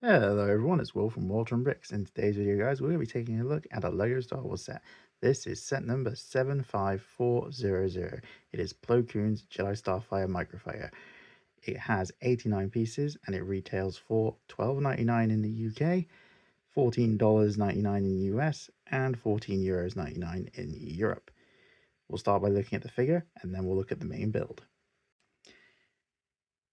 Hello everyone, it's Will from Walter and Bricks. In today's video, guys, we're going to be taking a look at a LEGO Star Wars set. This is set number 75400. It is Plo Koon's Jedi Starfighter Microfighter. It has 89 pieces and it retails for $12.99 in the UK, $14.99 in the US, and €14.99 in Europe. We'll start by looking at the figure and then we'll look at the main build.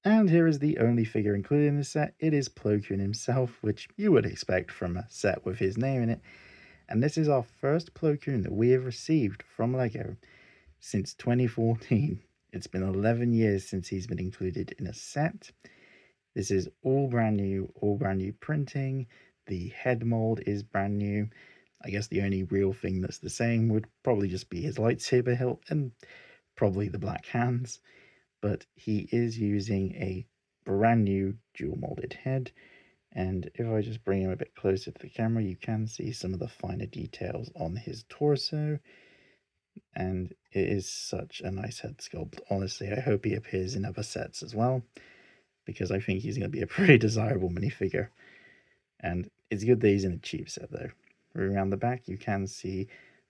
And here is the only figure included in the set. It is Plo Koon himself, which you would expect from a set with his name in it. And this is our first Plo Koon that we have received from LEGO since 2014. It's been 11 years since he's been included in a set. This is all brand new printing. The head mold is brand new. I guess the only real thing that's the same would probably just be his lightsaber hilt and probably the black hands. But he is using a brand new dual molded head, and if I just bring him a bit closer to the camera, you can see some of the finer details on his torso, and it is such a nice head sculpt. Honestly, I hope he appears in other sets as well, because I think he's going to be a pretty desirable minifigure, and it's good that he's in a cheap set though. Around the back you can see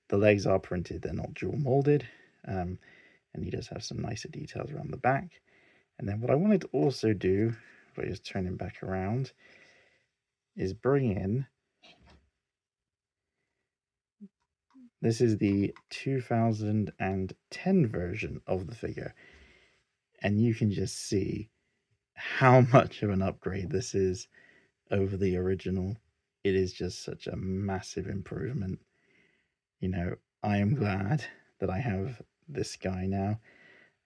the legs are printed, they're not dual molded, and he does have some nicer details around the back. And then what I wanted to also do, if I just turn him back around, is bring in, this is the 2010 version of the figure, and you can just see how much of an upgrade this is over the original. It is just such a massive improvement. You know, I am glad that I have this guy now.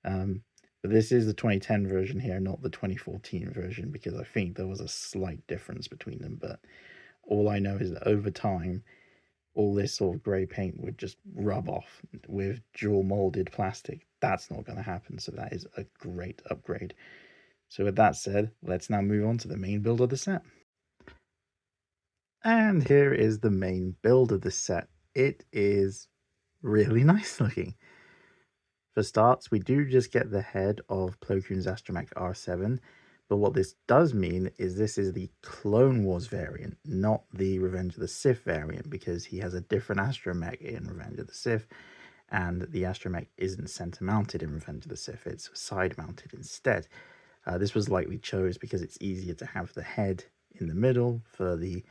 But this is the 2010 version here, not the 2014 version, because I think there was a slight difference between them. But all I know is that over time, all this sort of grey paint would just rub off with dual molded plastic. That's not going to happen, so that is a great upgrade. So with that said, let's now move on to the main build of the set. And here is the main build of the set. It is really nice looking. For starts, we do just get the head of Plo Koon's Astromech R7, but what this does mean is this is the Clone Wars variant, not the Revenge of the Sith variant, because he has a different Astromech in Revenge of the Sith, and the Astromech isn't center mounted in Revenge of the Sith, it's side mounted instead. This was likely chose because it's easier to have the head in the middle to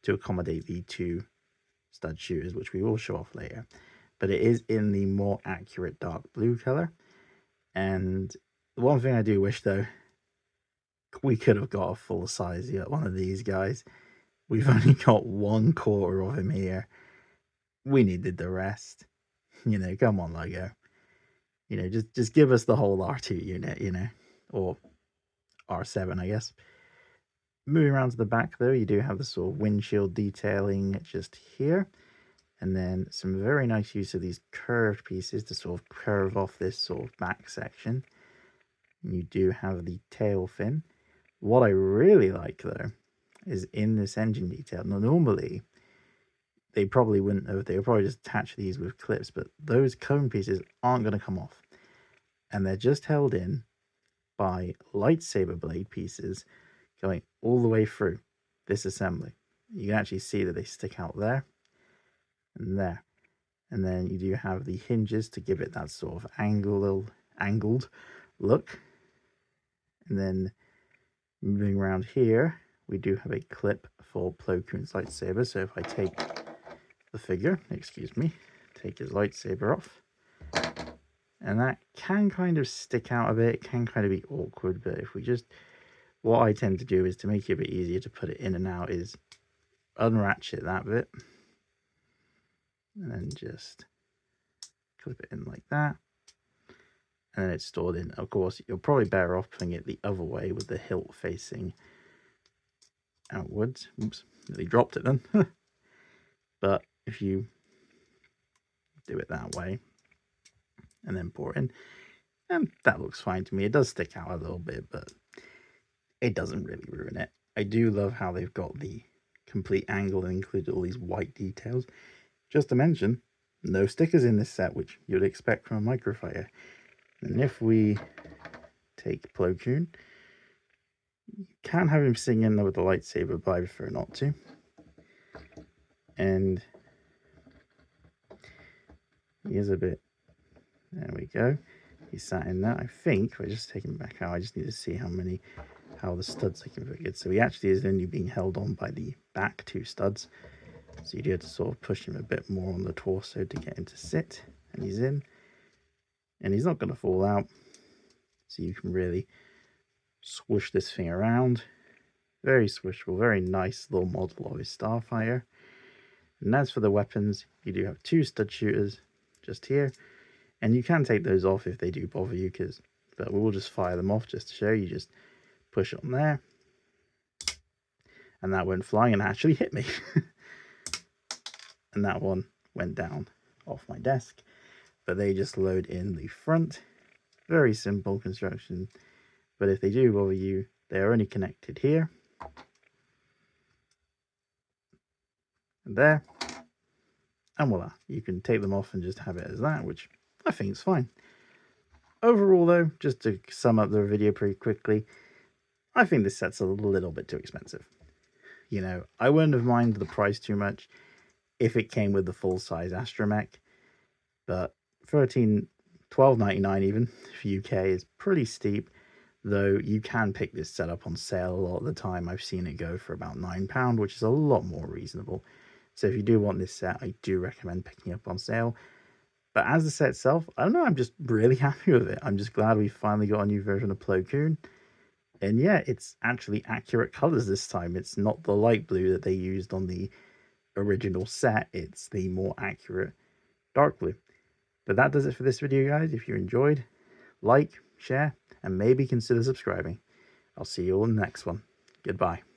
accommodate the two stud shooters, which we will show off later. But it is in the more accurate dark blue color. And the one thing I do wish though, we could have got a full size one of these guys. We've only got 1/4 of him here. We needed the rest. You know, come on, LEGO. You know, just give us the whole R2 unit, you know, or R7, I guess. Moving around to the back though, you do have the sort of windshield detailing just here. And then some very nice use of these curved pieces to sort of curve off this sort of back section. And you do have the tail fin. What I really like though is in this engine detail. Now normally they probably wouldn't have, they would probably just attach these with clips, but those cone pieces aren't going to come off. And they're just held in by lightsaber blade pieces going all the way through this assembly. You can actually see that they stick out there and there. And then you do have the hinges to give it that sort of angled look. And then moving around here, we do have a clip for Plo Koon's lightsaber. So if I take the figure, take his lightsaber off, and that can kind of stick out a bit, it can kind of be awkward, but if we just, what I tend to do is to make it a bit easier to put it in and out is unratchet that bit, and then just clip it in like that, and then it's stored in. Of course, you're probably better off putting it the other way with the hilt facing outwards. Oops, nearly dropped it then. But if you do it that way and then pour it in, and that looks fine to me. It does stick out a little bit, but it doesn't really ruin it. I do love how they've got the complete angle and included all these white details. Just to mention, no stickers in this set, which you'd expect from a microfighter. And if we take Plo Koon, You can have him sing in there with the lightsaber, but I prefer not to. And he is a bit, there we go. He sat in that. I think we're just taking him back out. I just need to see how the studs are configured. So he actually is only being held on by the back two studs. So you do have to sort of push him a bit more on the torso to get him to sit. And he's in. And he's not going to fall out. So you can really swoosh this thing around. Very swishable, very nice little model of his starfighter. And as for the weapons, you do have two stud shooters just here. And you can take those off if they do bother you, but we'll just fire them off just to show you. Just push it on there. And that went flying and actually hit me. And that one went down off my desk. But they just load in the front. Very simple construction. But if they do bother you, they are only connected here. And there. And voila, you can take them off and just have it as that, which I think is fine. Overall though, just to sum up the video pretty quickly, I think this set's a little bit too expensive. You know, I wouldn't have minded the price too much if it came with the full-size astromech, but $12.99 even for UK is pretty steep, though you can pick this setup on sale a lot of the time. I've seen it go for about £9, which is a lot more reasonable. So if you do want this set, I do recommend picking up on sale. But as the set itself, I don't know, I'm just really happy with it. I'm just glad we finally got a new version of Plo Koon. And yeah, it's actually accurate colors this time. It's not the light blue that they used on the original set. It's the more accurate dark blue. But that does it for this video, guys. If you enjoyed, like, share, and maybe consider subscribing. I'll see you all in the next one. Goodbye.